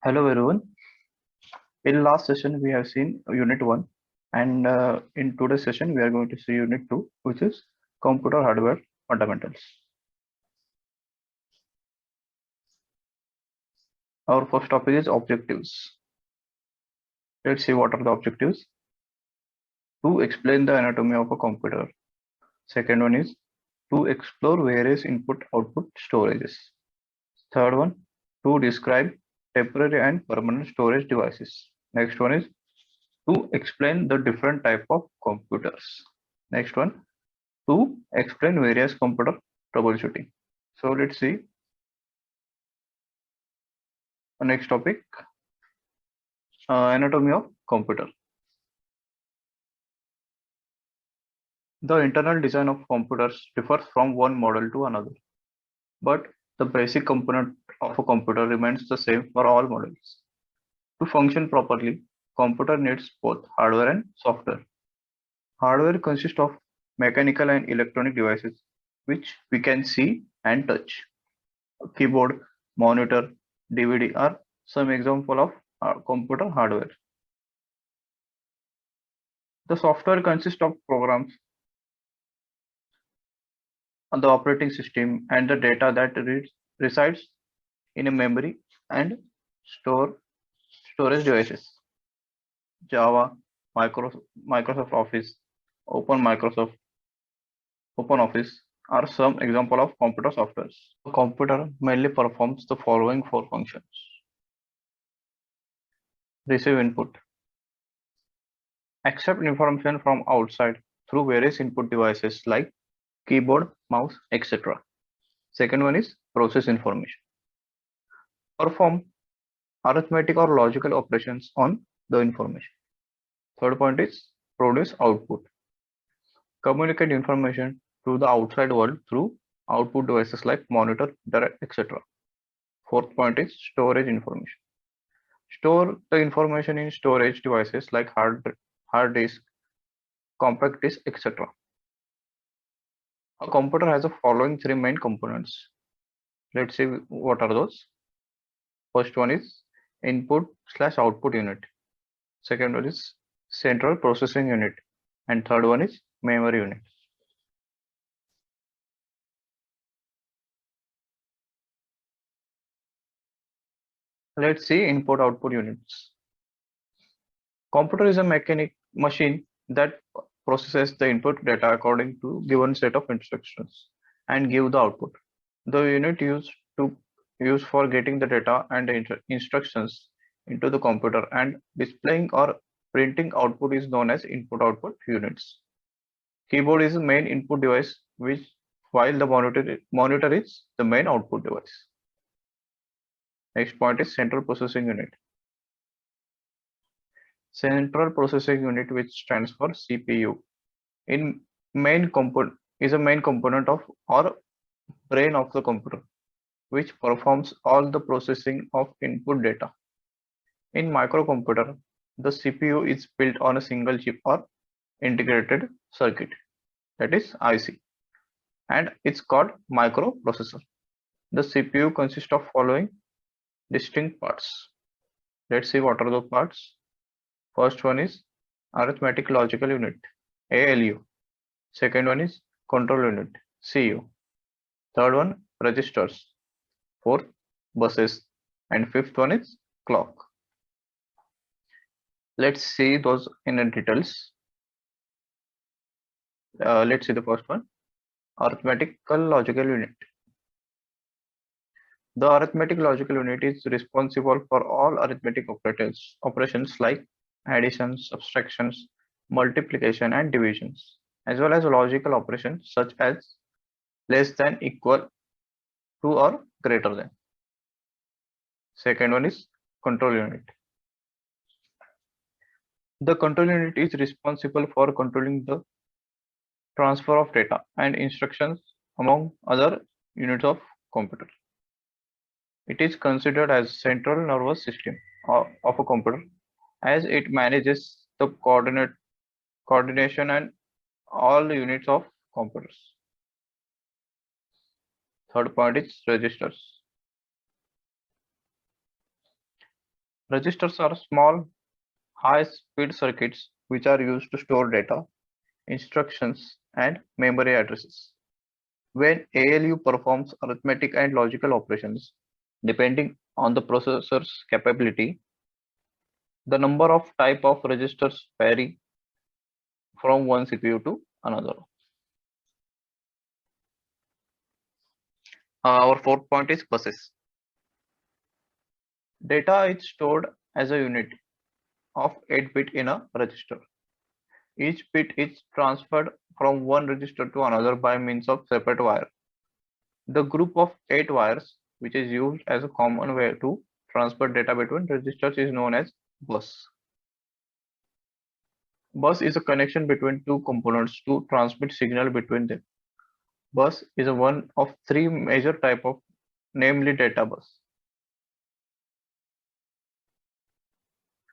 Hello everyone. In last session we have seen Unit 1 and in today's session we are going to see Unit 2, which is Computer Hardware Fundamentals. Our first topic is objectives. Let's see what are the objectives. To explain the anatomy of a computer. Second one is to explore various input-output storages. Third one, to describe temporary and permanent storage devices. Next one is to explain the different type of computers. Next one, to explain various computer troubleshooting. So let's see the next topic, anatomy of computer. The internal design of computers differs from one model to another, but the basic component of a computer remains the same for all models. To function properly, computer needs both hardware and software. Hardware consists of mechanical and electronic devices which we can see and touch. A keyboard, monitor, DVD are some example of computer hardware. The software consists of programs on the operating system and the data that resides in a memory and storage devices. Java, Microsoft Office, OpenOffice are some example of computer softwares. A computer mainly performs the following four functions. Receive input. Accept information from outside through various input devices like keyboard, mouse, etc. Second one is process information. Perform arithmetic or logical operations on the information. Third point is produce output. Communicate information to the outside world through output devices like monitor, direct, etc. Fourth point is storage information. Store the information in storage devices like hard disk, compact disk, etc. A computer has the following three main components. Let's see what are those. First one is input/output unit. Second one is central processing unit, and third one is memory unit. Let's see input-output units. Computer is a machine that processes the input data according to given set of instructions and give the output. The unit used for getting the data and the instructions into the computer and displaying or printing output is known as input-output units. Keyboard is the main input device, while the monitor is the main output device. Next point is central processing unit. Central processing unit, which stands for CPU, is a main component of or brain of the computer, which performs all the processing of input data. In microcomputer, the CPU is built on a single chip or integrated circuit, that is IC, and it's called microprocessor. The CPU consists of following distinct parts. Let's see what are the parts. First one is arithmetic logical unit, ALU. Second one is control unit, CU. Third one, registers. Fourth, buses. And fifth one is clock. Let's see those in details. Let's see the first one, arithmetical logical unit. The arithmetic logical unit is responsible for all arithmetic operations like addition, subtractions, multiplication, and divisions, as well as logical operations such as less than, equal to, or greater than. Second one is control unit. The control unit is responsible for controlling the transfer of data and instructions among other units of computer. It is considered as central nervous system of a computer, as it manages the coordination and all units of computers. Third point is registers. Registers are small, high-speed circuits which are used to store data, instructions, and memory addresses. When ALU performs arithmetic and logical operations, depending on the processor's capability, the number of type of registers vary from one CPU to another. Our fourth point is buses. Data is stored as a unit of 8 bit in a register. Each bit is transferred from one register to another by means of separate wire. The group of 8 wires, which is used as a common way to transfer data between registers, is known as bus. Bus is a connection between two components to transmit signal between them. Bus is one of three major types of, namely data bus,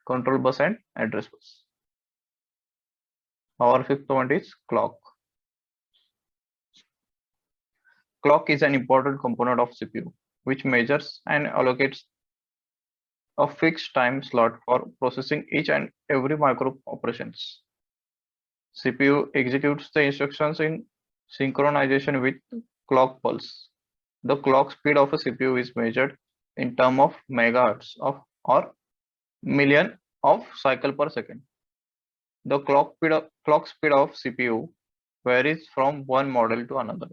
control bus, and address bus. Our fifth point is clock. Clock is an important component of CPU, which measures and allocates a fixed time slot for processing each and every micro operations. CPU executes the instructions in synchronization with clock pulse. The clock speed of a CPU is measured in terms of megahertz or million of cycle per second. The clock speed of CPU varies from one model to another.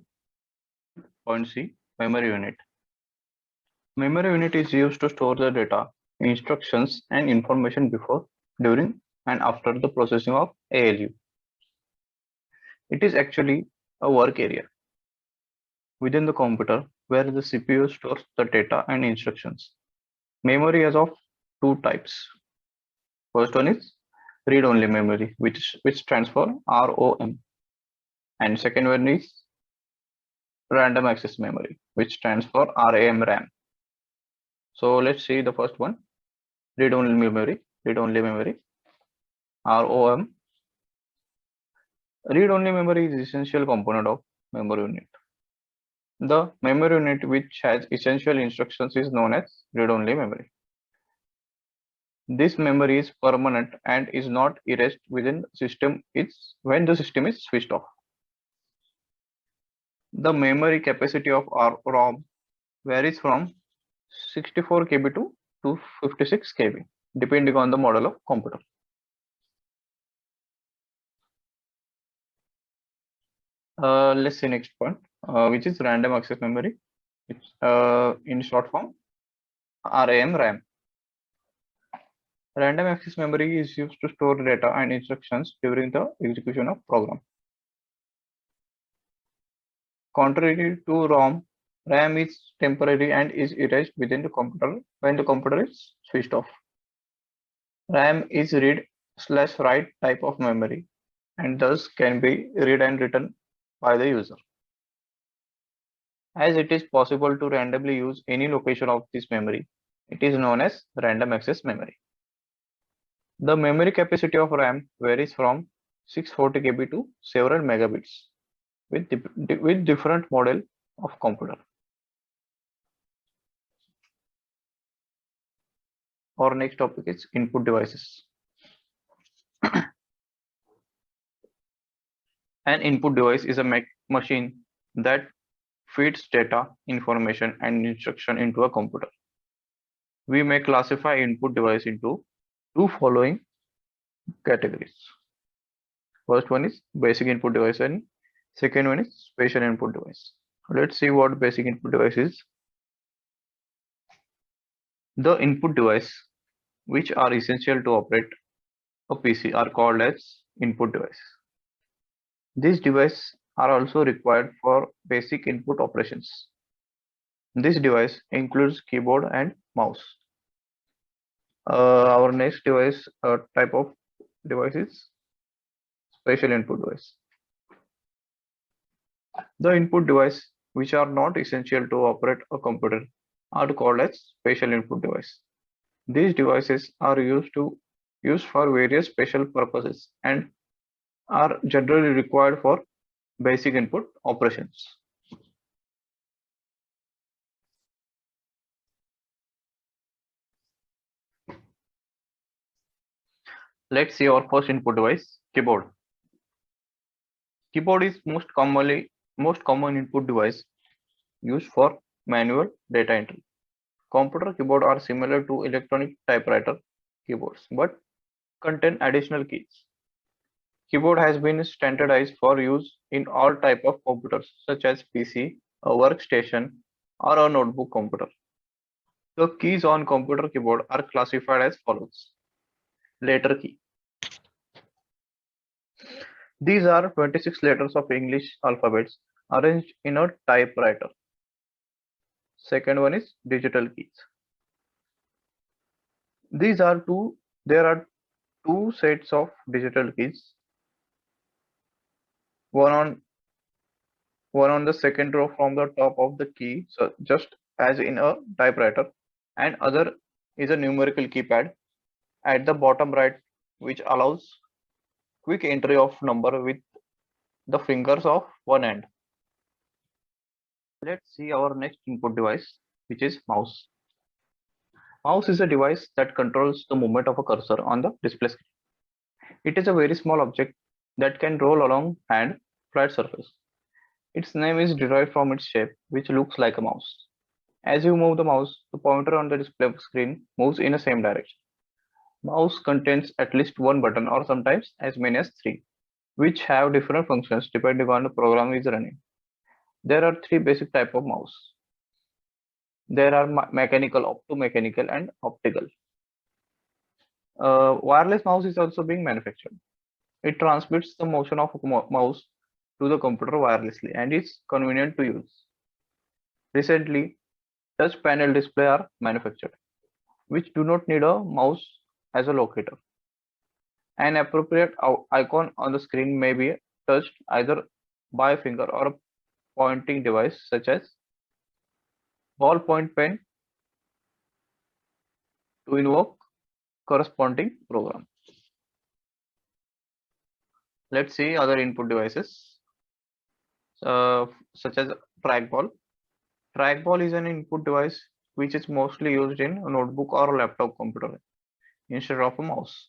Point C, memory unit. Memory unit is used to store the data, instructions, and information before, during, and after the processing of ALU. It is actually a work area within the computer where the CPU stores the data and instructions. Memory is of two types. First one is read-only memory, which stands for ROM, and second one is random access memory, which stands for RAM. So let's see the first one, read-only memory, ROM. Read-only memory is essential component of memory unit. The memory unit which has essential instructions is known as read-only memory. This memory is permanent and is not erased within the system when the system is switched off. The memory capacity of ROM varies from 64 KB to 256 KB, depending on the model of computer. Let's see next point, which is random access memory. It's in short form RAM. Random access memory is used to store data and instructions during the execution of program. Contrary to ROM, RAM is temporary and is erased within the computer when the computer is switched off. RAM is read/write type of memory and thus can be read and written by the user. As it is possible to randomly use any location of this memory, it is known as random access memory. The memory capacity of RAM varies from 640 KB to several megabits with different model of computer. Our next topic is input devices. An input device is a machine that feeds data, information, and instruction into a computer. We may classify input device into two following categories. First one is basic input device and second one is special input device. Let's see what basic input device is. The input device which are essential to operate a PC are called as input device. These devices are also required for basic input operations. This device includes keyboard and mouse. Our next device type of device is special input device. The input device which are not essential to operate a computer are called as special input device. These devices are used for various special purposes and are generally required for basic input operations. Let's see our first input device, keyboard. Keyboard is most common input device used for manual data entry. Computer keyboard are similar to electronic typewriter keyboards, but contain additional keys. Keyboard has been standardized for use in all type of computers, such as PC, a workstation, or a notebook computer. The keys on computer keyboard are classified as follows. Letter key. These are 26 letters of English alphabets arranged in a typewriter. Second one is digital keys. There are two sets of digital keys, one on one on the second row from the top of the key, so just as in a typewriter, and other is a numerical keypad at the bottom right, which allows quick entry of number with the fingers of one hand. Let's see our next input device, which is mouse. Mouse is a device that controls the movement of a cursor on the display screen. It is a very small object that can roll along and flat surface. Its name is derived from its shape, which looks like a mouse. As you move the mouse, the pointer on the display screen moves in the same direction. Mouse contains at least one button or sometimes as many as three, which have different functions depending on the program is running. There are three basic types of mouse. There are mechanical, optomechanical, and optical. Wireless mouse is also being manufactured. It transmits the motion of a mouse to the computer wirelessly and is convenient to use. Recently, touch panel display are manufactured, which do not need a mouse as a locator. An appropriate icon on the screen may be touched either by a finger or a pointing device such as ballpoint pen to invoke corresponding program. Let's see other input devices such as trackball. Trackball is an input device which is mostly used in a notebook or a laptop computer instead of a mouse.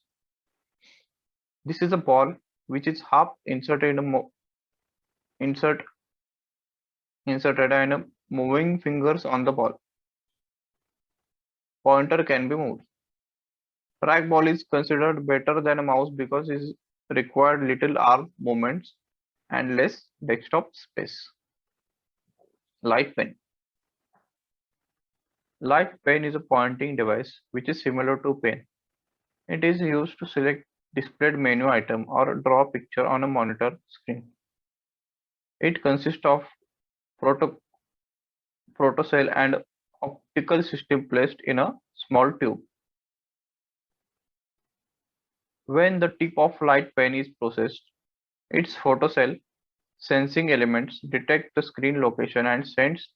This is a ball which is half inserted and moving fingers on the ball. Pointer can be moved. Trackball is considered better than a mouse because it required little arm movements and less desktop space. Light pen. Light pen is a pointing device which is similar to pen. It is used to select displayed menu item or draw a picture on a monitor screen. It consists of protocell and optical system placed in a small tube. When the tip of light pen is processed, its photocell sensing elements detect the screen location and sends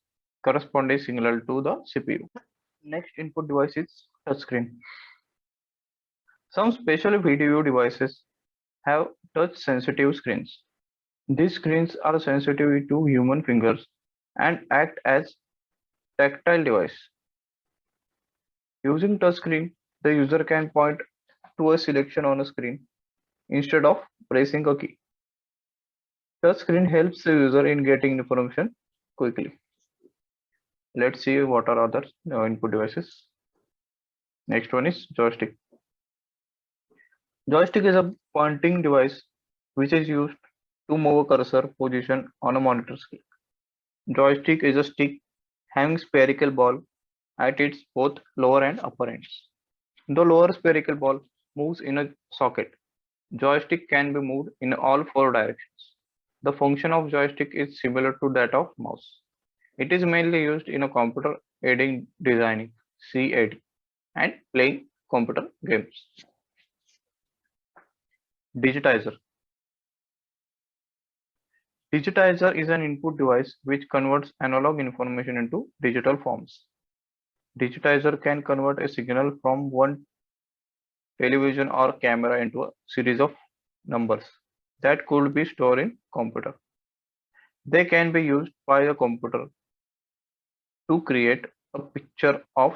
corresponding signal to the CPU. Next input device is touchscreen. Some special video devices have touch sensitive screens. These screens are sensitive to human fingers and act as tactile device. Using touchscreen, the user can point to a selection on a screen instead of pressing a key. Touchscreen helps the user in getting information quickly. Let's see what are other input devices. Next one is joystick. Joystick is a pointing device which is used to move a cursor position on a monitor screen. Joystick is a stick having spherical ball at its both lower and upper ends. The lower spherical ball moves in a socket. Joystick can be moved in all four directions. The function of joystick is similar to that of mouse. It is mainly used in a computer aiding designing (CAD) and playing computer games. Digitizer. Digitizer is an input device which converts analog information into digital forms. Digitizer can convert a signal from one television or camera into a series of numbers that could be stored in computer. They can be used by the computer to create a picture of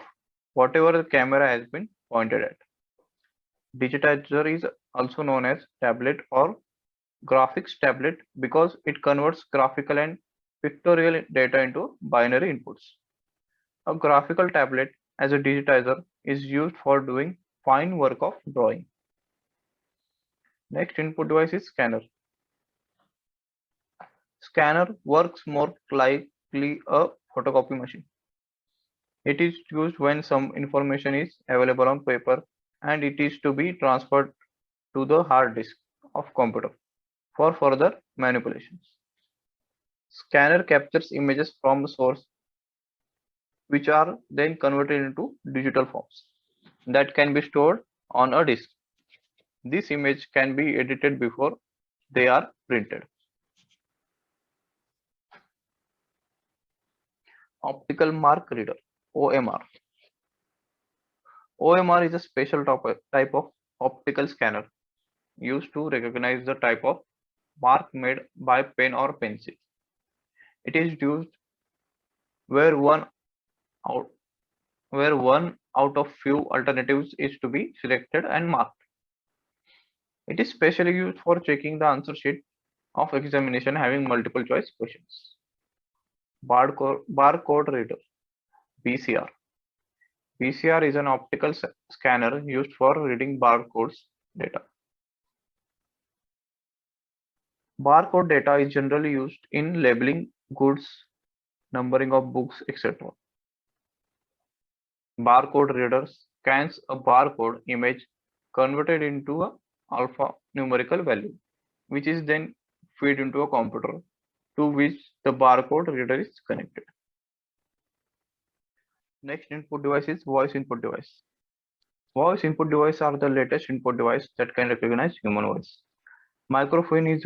whatever the camera has been pointed at. Digitizer is also known as tablet or graphics tablet because it converts graphical and pictorial data into binary inputs. A graphical tablet as a digitizer is used for doing fine work of drawing. Next input device is scanner. Scanner works more likely a photocopy machine. It is used when some information is available on paper and it is to be transferred to the hard disk of computer for further manipulations. Scanner captures images from the source which are then converted into digital forms that can be stored on a disk. This image can be edited before they are printed. Optical mark reader OMR. OMR is a special type of optical scanner used to recognize the type of mark made by pen or pencil. It is used where out one out of few alternatives is to be selected and marked. It is specially used for checking the answer sheet of examination having multiple choice questions. Barcode reader BCR. BCR is an optical scanner used for reading barcodes data. Barcode data is generally used in labeling goods, numbering of books, etc. Barcode reader scans a barcode image converted into a alphanumerical value, which is then fed into a computer to which the barcode reader is connected. Next input device is voice input device. Voice input devices are the latest input device that can recognize human voice. Microphone is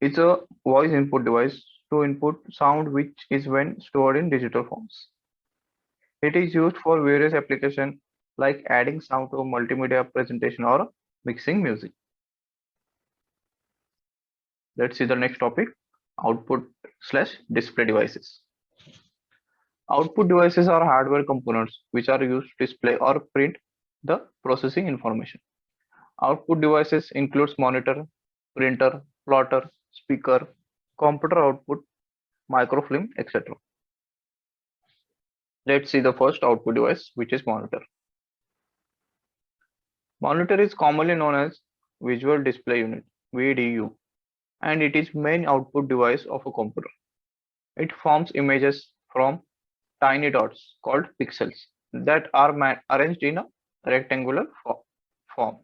it's a voice input device to input sound which is when stored in digital forms. It is used for various applications like adding sound to a multimedia presentation or mixing music. Let's see the next topic, output/display devices. Output devices are hardware components which are used to display or print the processing information. Output devices includes monitor, printer, plotter, speaker, computer output, microfilm, etc. Let's see the first output device, which is monitor. Monitor is commonly known as visual display unit (VDU) and it is main output device of a computer. It forms images from tiny dots called pixels that are arranged in a rectangular form.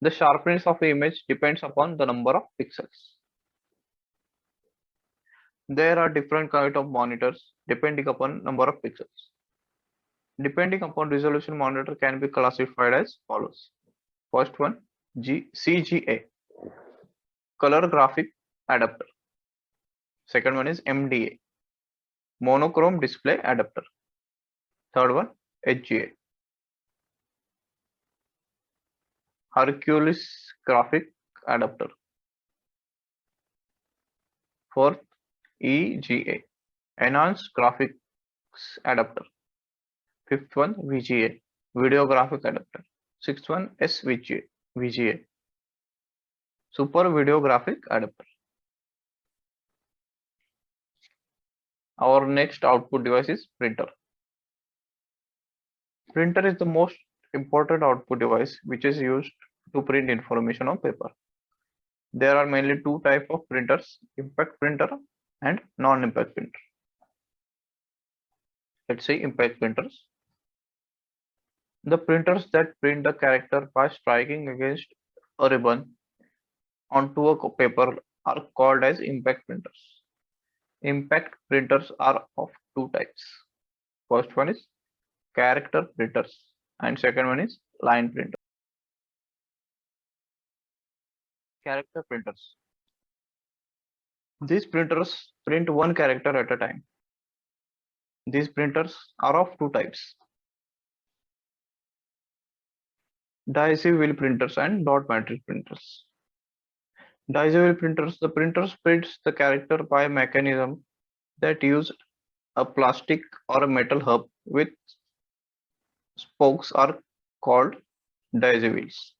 The sharpness of the image depends upon the number of pixels. There are different kinds of monitors depending upon number of pixels. Depending upon resolution, monitor can be classified as follows. First one, CGA, color graphic adapter. Second one is MDA, monochrome display adapter. Third one, HGA, Hercules graphic adapter. Fourth, EGA, enhanced graphics adapter. Fifth one, VGA, video graphic adapter. Sixth one, VGA, super video graphic adapter. Our next output device is printer. Printer is the most important output device which is used to print information on paper. There are mainly two types of printers, impact printer and non-impact printer. Let's see impact printers. The printers that print the character by striking against a ribbon onto a paper are called as impact printers. Impact printers are of two types. First one is character printers and second one is line printer. Character printers. These printers print one character at a time. These printers are of two types, adhesive wheel printers and dot matrix printers. Adhesive wheel printers, the printer prints the character by a mechanism that use a plastic or a metal hub with spokes are called daisy wheels.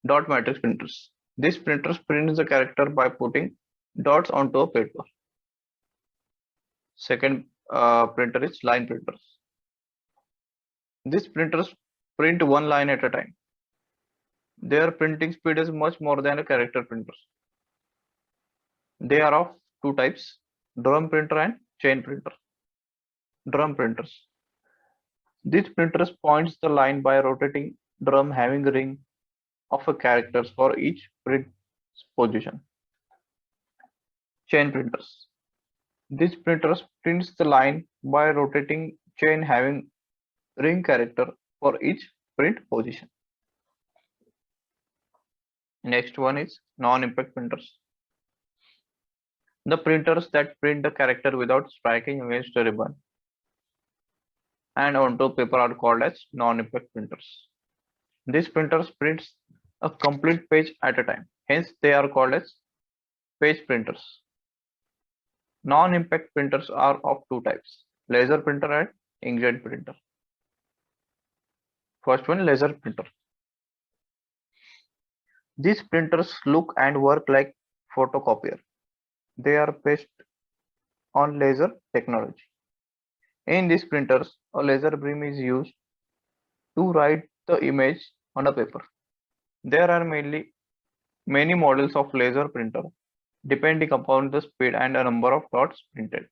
Dot matrix printers. These printers print the character by putting dots onto a paper. Second printer is line printers. These printers print one line at a time. Their printing speed is much more than a character printers. They are of two types, drum printer and chain printer. Drum printers. These printers points the line by rotating drum having a ring of a characters for each print position. Chain printers. These printers prints the line by rotating chain having ring character for each print position. Next one is non-impact printers. The printers that print the character without striking against a ribbon and onto paper are called as non-impact printers. These printers prints a complete page at a time. Hence, they are called as page printers. Non-impact printers are of two types, laser printer and inkjet printer. First one, laser printer. These printers look and work like photocopier. They are based on laser technology. In these printers, a laser beam is used to write the image on a paper. There are many models of laser printer depending upon the speed and a number of dots printed.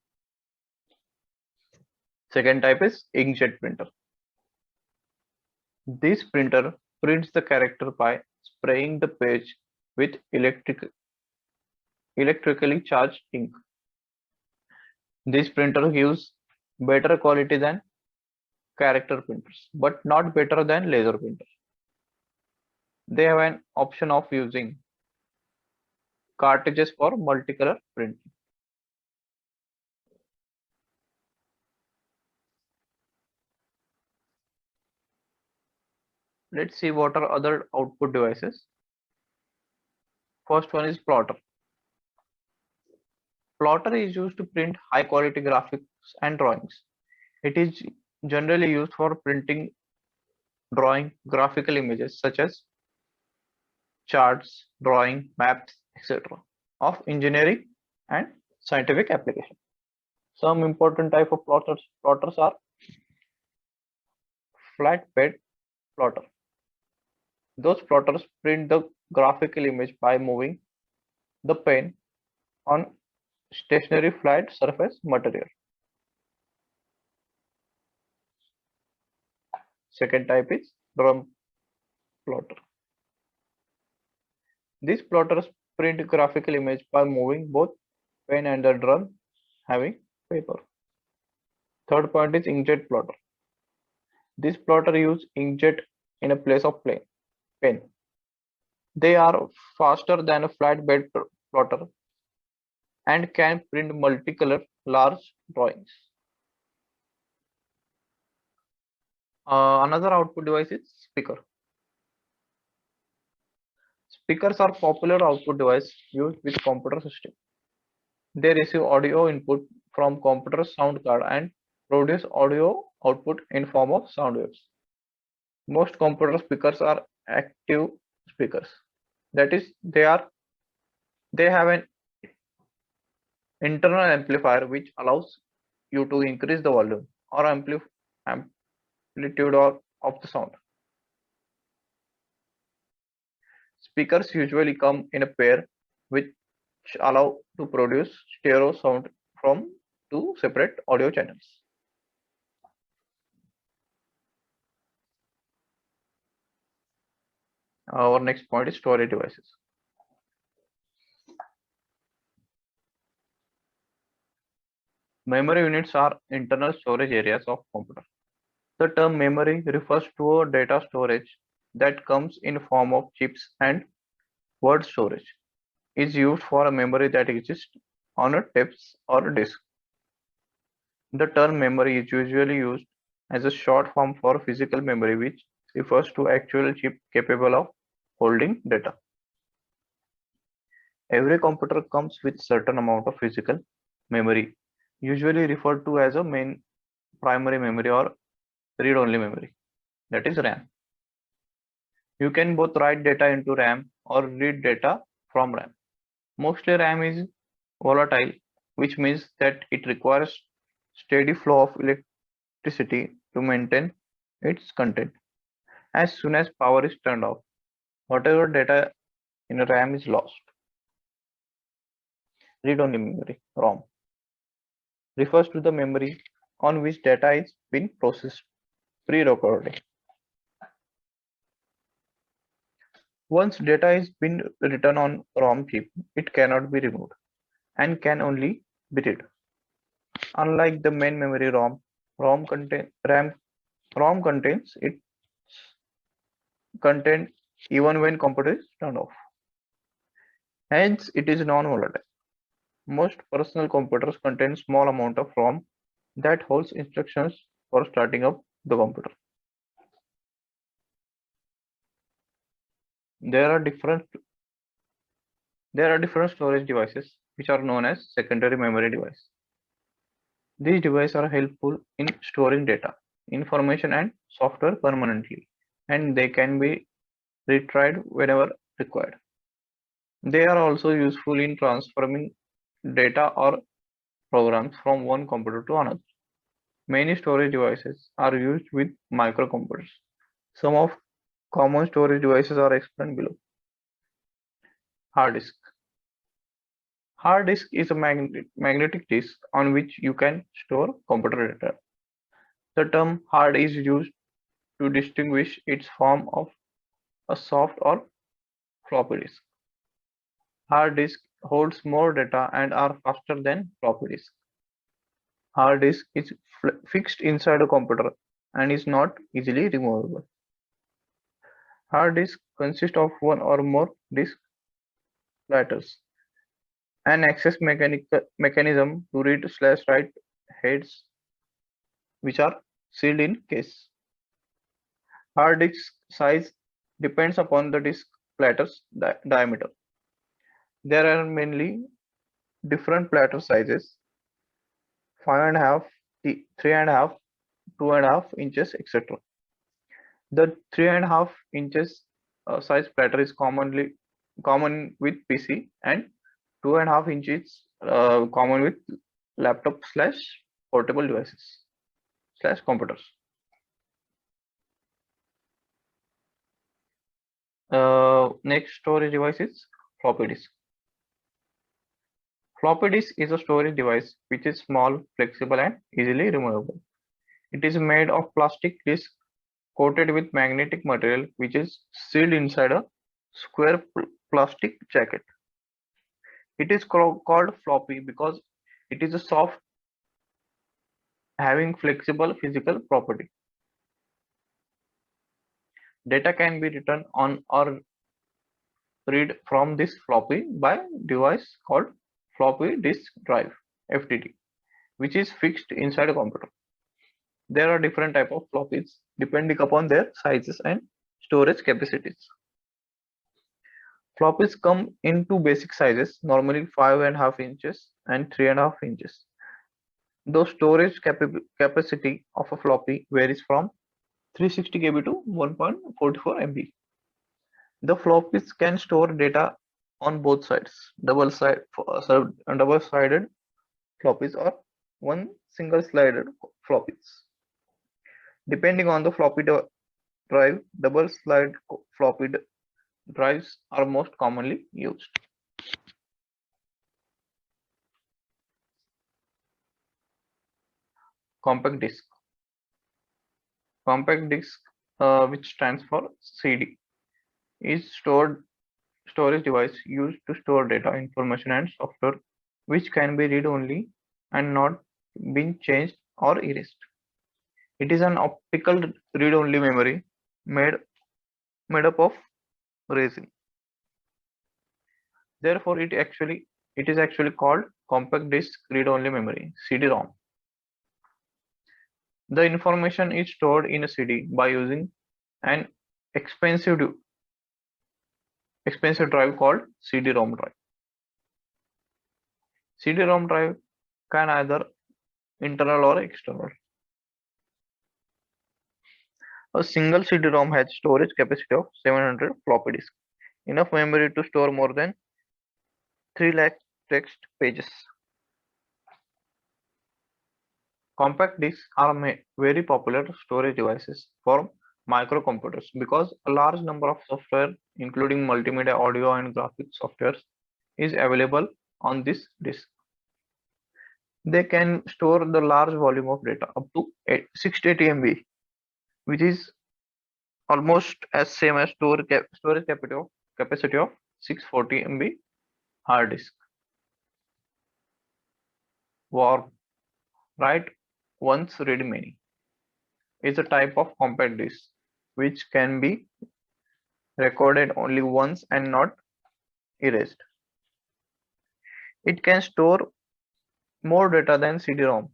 Second type is inkjet printer. This printer prints the character by spraying the page with electrically charged ink. This printer gives better quality than character printers, but not better than laser printers. They have an option of using cartridges for multicolor printing. Let's see what are other output devices. First one is plotter. Plotter is used to print high quality graphics and drawings. It is generally used for printing, drawing graphical images such as charts, drawing, maps, etc. of engineering and scientific application. Some important type of plotters are flat bed plotter. Those plotters print the graphical image by moving the pen on stationary flat surface material. Second type is drum plotter. These plotters print graphical image by moving both pen and the drum having paper. Third point is inkjet plotter. This plotter use inkjet in a place of pen. They are faster than a flat bed plotter and can print multicolor large drawings. Another output device is speaker. Speakers are popular output device used with computer system. They receive audio input from computer sound card and produce audio output in form of sound waves. Most computer speakers are active speakers. That is, they have an internal amplifier which allows you to increase the volume or amplitude of the sound. Speakers usually come in a pair which allow to produce stereo sound from two separate audio channels. Our next point is storage devices. Memory units are internal storage areas of computer. The term memory refers to a data storage that comes in form of chips, and word storage is used for a memory that exists on a tapes or disk. The term memory is usually used as a short form for physical memory, which refers to actual chip capable of holding data. Every computer comes with certain amount of physical memory, usually referred to as a main primary memory or read-only memory. that is RAM. You can both write data into RAM or read data from RAM. Mostly RAM is volatile, which means that it requires steady flow of electricity to maintain its content. As soon as power is turned off, whatever data in RAM is lost. Read-only memory (ROM) refers to the memory on which data is being processed pre-recording. Once data is been written on ROM chip, it cannot be removed and can only be read. Unlike the main memory ROM contains its content even when computer is turned off. Hence, it is non-volatile. Most personal computers contain small amount of ROM that holds instructions for starting up the computer. There are different storage devices which are known as secondary memory devices. These devices are helpful in storing data, information and software permanently, and they can be retried whenever required. They are also useful in transforming data or programs from one computer to another. Many storage devices are used with microcomputers. Some of common storage devices are explained below. Hard disk. Hard disk is a magnetic disk on which you can store computer data. The term hard is used to distinguish its form of a soft or floppy disk. Hard disk holds more data and are faster than floppy disk. Hard disk is fixed inside a computer and is not easily removable. Hard disk consists of one or more disk platters. An access mechanism to read/write heads which are sealed in case. Hard disk size depends upon the disk platter's diameter. There are mainly different platter sizes: 5.5, 3.5, 2.5 inches, etc. The 3.5 inches size platter is common with PC, and 2.5 inches common with laptop/portable devices/computers. Next storage device is floppy disk. Floppy disk is a storage device which is small, flexible, and easily removable. It is made of plastic disc coated with magnetic material which is sealed inside a square plastic jacket. It is called floppy because it is a soft, having flexible physical property. Data can be written on or read from this floppy by device called floppy disk drive (FDD), which is fixed inside a computer. There are different types of floppies depending upon their sizes and storage capacities. Floppies come in two basic sizes, normally 5.5 inches and 3.5 inches. The storage capacity of a floppy varies from 360 KB to 1.44 MB. The floppies can store data on both sides, double-sided floppies or one single-sided floppies. Depending on the floppy drive, double-sided floppy drives are most commonly used. Compact disk. Compact disk, which stands for CD, is storage device used to store data, information, and software which can be read only and not being changed or erased. It is an optical read-only memory made up of resin. Therefore, it is actually called compact disk read-only memory (CD-ROM). The information is stored in a CD by using an expensive drive called CD-ROM drive. CD-ROM drive can either internal or external. A single CD-ROM has storage capacity of 700 floppy disks, enough memory to store more than 3 lakh text pages. Compact disks are very popular storage devices for microcomputers because a large number of software, including multimedia, audio, and graphics softwares, is available on this disk. They can store the large volume of data up to 680 MB, which is almost as same as storage capacity of 640 MB hard disk. Warp, write once, read many, is a type of compact disk which can be recorded only once and not erased. It can store more data than CD-ROM,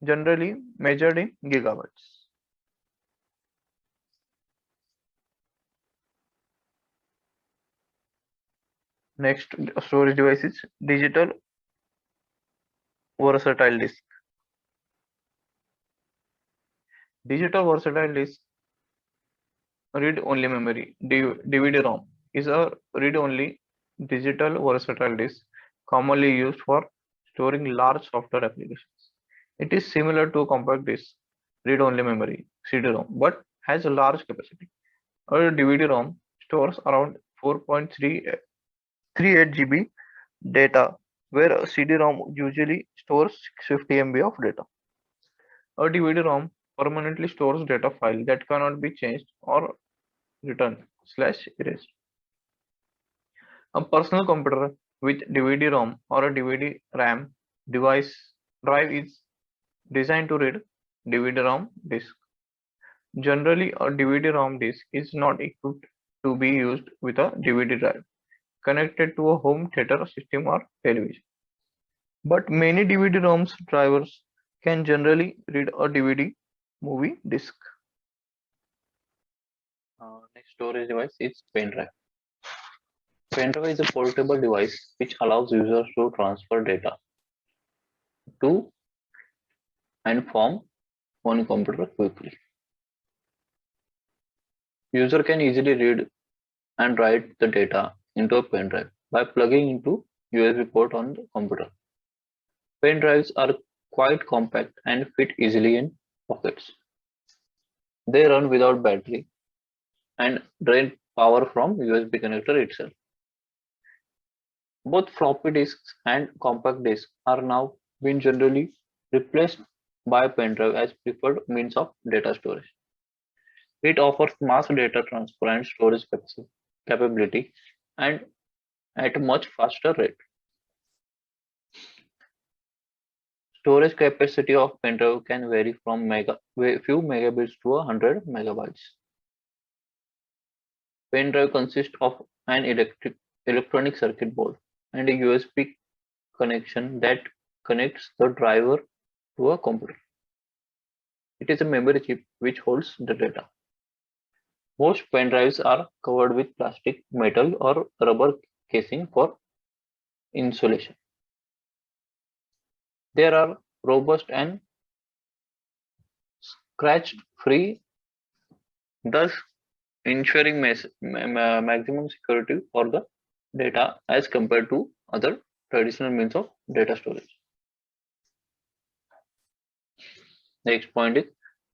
generally measured in gigabytes. Next storage device is digital versatile disk. Digital versatile disk read-only memory DVD-ROM is a read-only digital versatile disk commonly used for storing large software applications. It is similar to a compact disk read-only memory CD-ROM but has a large capacity. A DVD-ROM stores around 4.38 GB data, where a CD-ROM usually stores 650 MB of data. A DVD-ROM permanently stores data file that cannot be changed or written/erased. A personal computer with DVD-ROM or a DVD-RAM drive is designed to read DVD-ROM disk. Generally, a DVD-ROM disk is not equipped to be used with a DVD drive connected to a home theater system or television. But many DVD-ROMs drivers can generally read a DVD movie disk. Next storage device is Pendrive. Pendrive is a portable device which allows users to transfer data to and from one computer quickly. User can easily read and write the data into a pendrive by plugging into USB port on the computer. Pendrives are quite compact and fit easily in pockets. They run without battery and drain power from USB connector itself. Both floppy disks and compact disks are now being generally replaced by pendrive as preferred means of data storage. It offers mass data transfer and storage capability and at a much faster rate. Storage capacity of pendrive can vary from few megabits to 100 megabytes. Pendrive consists of an electronic circuit board and a USB connection that connects the driver to a computer. It is a memory chip which holds the data. Most pendrives are covered with plastic, metal, or rubber casing for insulation. They are robust and scratch-free, thus ensuring maximum security for the data as compared to other traditional means of data storage. Next point is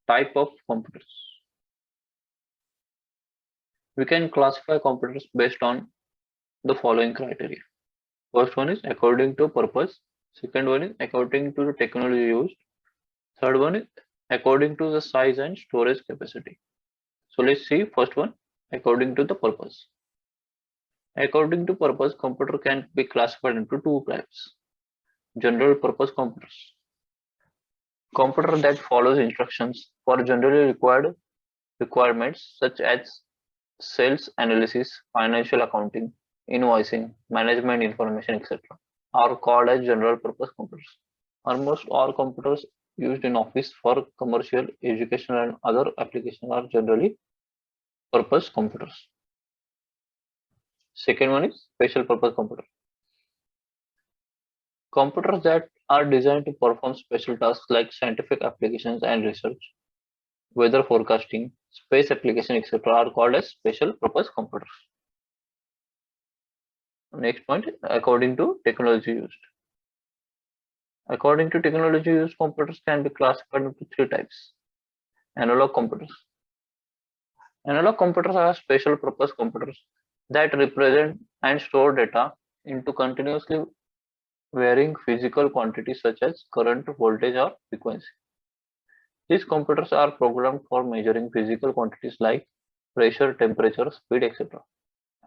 type of computers. We can classify computers based on the following criteria. First one is according to purpose. Second one is according to the technology used. Third one is according to the size and storage capacity. So let's see first one, according to the purpose. According to purpose, computer can be classified into two types. General purpose computers. Computer that follows instructions for generally requirements such as sales analysis, financial accounting, invoicing, management information, etc. are called as general purpose computers. Almost all computers used in office for commercial, educational, and other applications are generally purpose computers. Second one is special purpose computer. Computers that are designed to perform special tasks like scientific applications and research. weather forecasting, space application, etc. are called as special purpose computers. Next point, according to technology used. According to technology used, computers can be classified into three types. Analog computers. Analog computers are special purpose computers that represent and store data into continuously varying physical quantities such as current, voltage, or frequency. These computers are programmed for measuring physical quantities like pressure, temperature, speed, etc.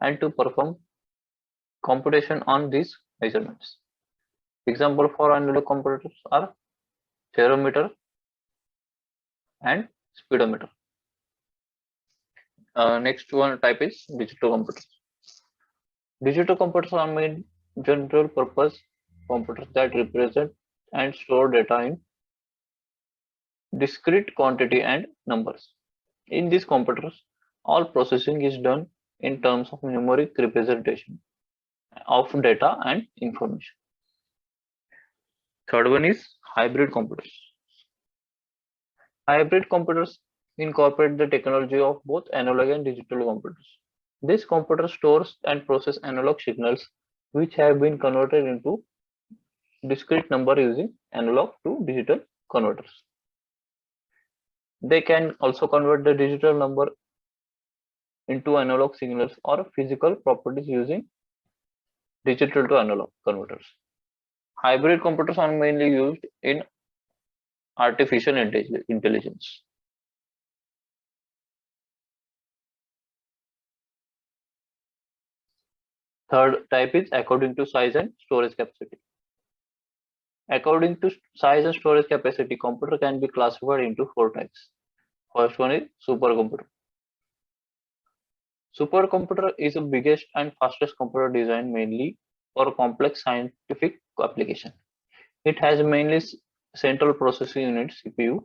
and to perform computation on these measurements. Example for analog computers are thermometer and speedometer. Next one type is digital computers. Digital computers are made general purpose computers that represent and store data in discrete quantity and numbers. In these computers, all processing is done in terms of numeric representation of data and information. Third one is hybrid computers. Hybrid computers incorporate the technology of both analog and digital computers. This computer stores and processes analog signals which have been converted into discrete number using analog to digital converters. They can also convert the digital number into analog signals or physical properties using digital to analog converters. Hybrid computers are mainly used in artificial intelligence. Third type is according to size and storage capacity. According to size and storage capacity, computer can be classified into four types. First one is supercomputer. Supercomputer is the biggest and fastest computer designed mainly for complex scientific application. It has mainly central processing unit CPU,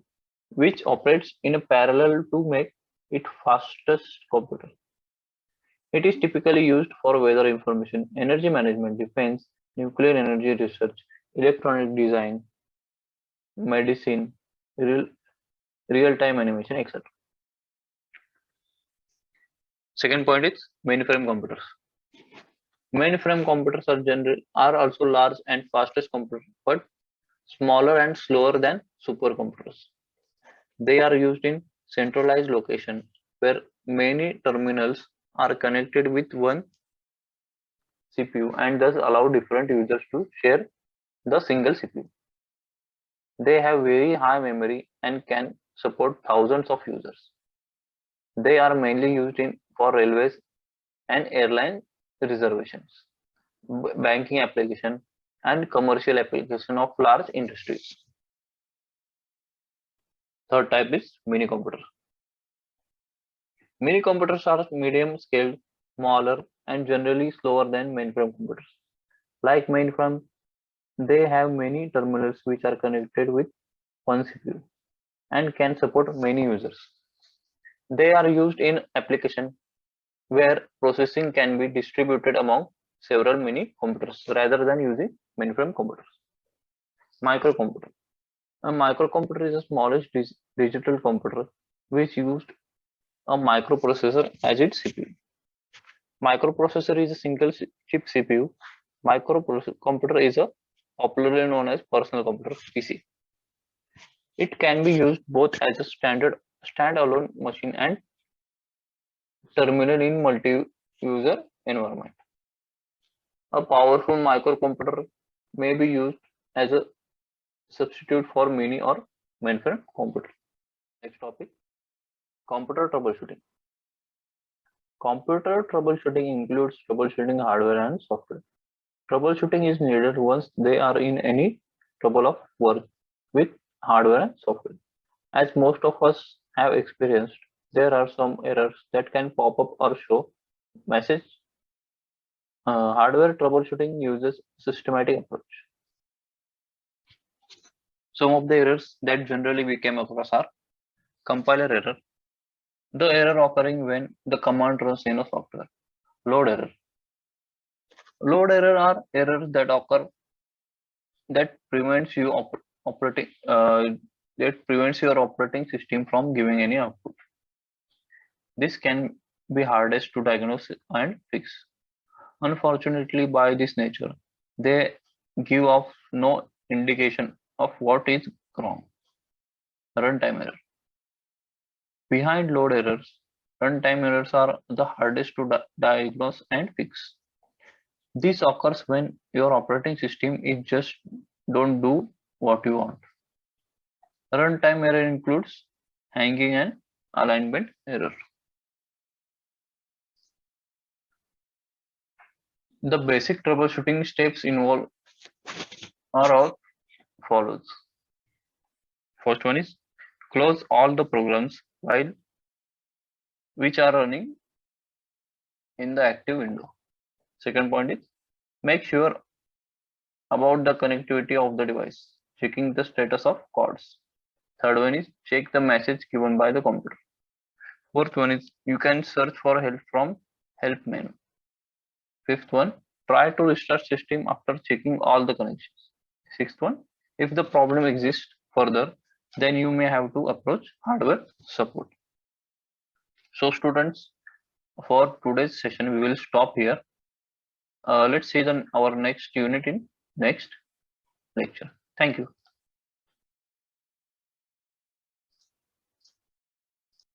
which operates in a parallel to make it fastest computer. It is typically used for weather information, energy management, defense, nuclear energy research, electronic design, medicine, real-time animation, etc. Second point is mainframe computers. Mainframe computers are also large and fastest computers, but smaller and slower than supercomputers. They are used in centralized location where many terminals are connected with one CPU and thus allow different users to share the single CPU. They have very high memory and can support thousands of users. They are mainly used for railways and airline reservations, banking application, and commercial application of large industries. Third type is mini computer. Mini computers are medium scaled, smaller, and generally slower than mainframe computers. Like mainframe, they have many terminals which are connected with one CPU and can support many users. They are used in application where processing can be distributed among several mini computers rather than using mainframe computers. Microcomputer. A microcomputer is the smallest digital computer which used a microprocessor as its CPU. Microprocessor is a single chip CPU. Microcomputer is a popularly known as personal computer PC. It can be used both as a standalone machine and terminal in multi-user environment. A powerful microcomputer may be used as a substitute for mini or mainframe computer. Next topic, computer troubleshooting. Computer troubleshooting includes troubleshooting hardware and software. Troubleshooting is needed once they are in any trouble of work with hardware and software. As most of us have experienced, there are some errors that can pop up or show message. Hardware troubleshooting uses systematic approach. Some of the errors that generally we came across are compiler error, the error occurring when the command runs in a software. Load error. Load error are errors that occur that prevents you that prevents your operating system from giving any output. This can be hardest to diagnose and fix. Unfortunately, by this nature, they give off no indication of what is wrong. Runtime error. Behind load errors, runtime errors are the hardest to diagnose and fix. This occurs when your operating system is just don't do what you want. Runtime error includes hanging and alignment error. The basic troubleshooting steps involved are all follows. First one is close all the programs which are running in the active window. Second point is make sure about the connectivity of the device, checking the status of cords. Third one is check the message given by the computer. Fourth one is you can search for help from help menu. Fifth one, try to restart system after checking all the connections. Sixth one, if the problem exists further, then you may have to approach hardware support. So students, for today's session, we will stop here. Let's see our next unit in next lecture. Thank you.